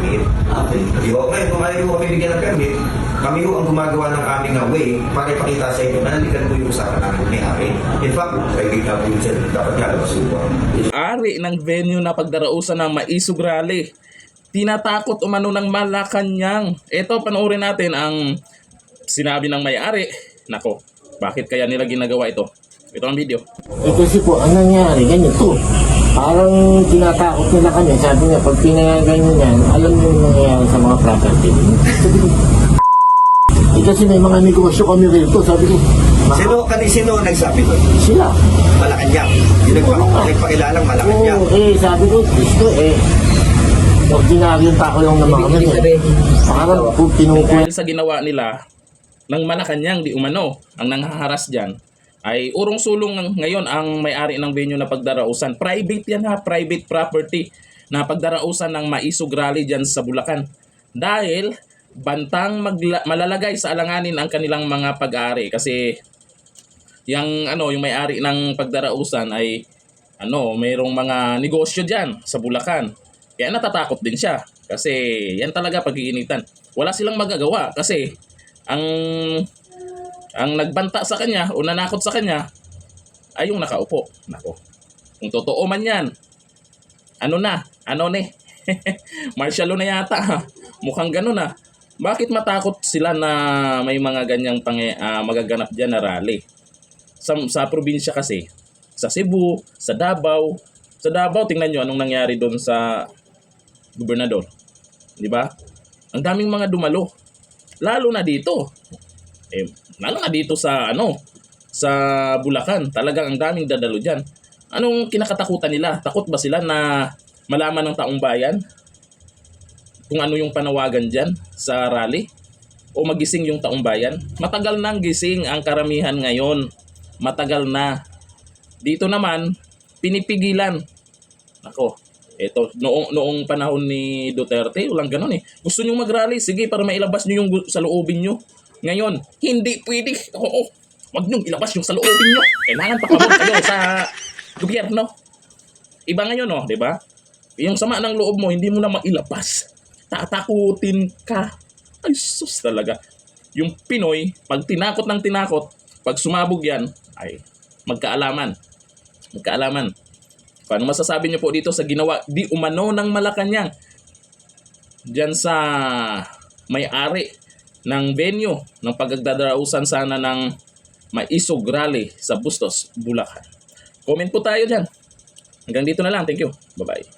permit. Okay. Di ba? Ngayon, kung ayaw ko kami bigyan ng permit, kami ho ang gumagawa ng aming way para ipakita sa inyo na nalikan mo yung usapan namin may-ari. In fact, kay Gita Vincent, dapat lalabas yung Ari ng venue na pagdarausan ng Maisog Rally. Tinatakot umano ng Malacanang. Ito, panoorin natin ang sinabi ng may-ari. Nako, bakit kaya nila ginagawa ito? Ito ang video. Kasi po, ang nangyari, ganito. Parang tinatakot nila kami. Sabi niya, pag pinayagan niyo yan, alam niyo yung nangyayari sa mga property. Kasi may mga negosyo kami rito. Sabi ko, Sino nagsabi doon? sila. Malacanang. Yung nagpakilalang Malacanang. Oo, sabi ko, gusto ordinaryong tao lang naman kami. Parang kung Dahil sa ginawa nila ng Malacanang di umano, ang nanghaharas dyan, ay urong-sulong ngayon ang may-ari ng venue na pagdarausan. Private yan ha, private property na pagdarausan ng Maisog Rally dyan sa Bulacan. Dahil bantang malalagay sa alanganin ang kanilang mga pag-aari kasi yung may-ari ng pagdarausan ay mayroong mga negosyo diyan sa Bulacan. Kaya natatakot din siya kasi yan talaga pag-iinitan. Wala silang magagawa kasi ang nagbanta sa kanya o nanakot sa kanya ay yung nakaupo. Nako. Kung totoo man yan, martial law na yata. Mukhang ganun na. Bakit matakot sila na may mga ganyang magaganap dyan na rally? Sa probinsya kasi, sa Cebu, sa Davao. Sa Davao, tingnan nyo anong nangyari doon sa gobernador. Di ba? Ang daming mga dumalo. Lalo na dito. Lalo na dito sa Bulacan. Talagang ang daming dadalo dyan. Anong kinakatakutan nila? Takot ba sila na malaman ng taong bayan kung ano yung panawagan dyan sa rally? O magising yung taong bayan? Matagal nang gising ang karamihan ngayon. Matagal na. Dito naman, pinipigilan. Ako, ito, noong panahon ni Duterte, walang ganun eh. Gusto nyo mag-rally? Sige, para mailabas nyo yung sa loobin nyo. Ngayon, hindi pwede. Oo, wag nyo ilabas yung sa loobin nyo. Kailangan pakabot kayo sa gobyerno. Iba ngayon, di ba? Yung sama ng loob mo, hindi mo na mailabas. Tatakutin ka. Ay, sus talaga. Yung Pinoy, pag tinakot ng tinakot, pag sumabog yan, ay magkaalaman. Magkaalaman. Paano masasabi niyo po dito sa ginawa di umano ng Malacanang? Diyan sa may-ari ng venue ng pagdadarausan sana ng Maisog Rally sa Bustos, Bulacan. Comment po tayo dyan. Hanggang dito na lang. Thank you. Bye-bye.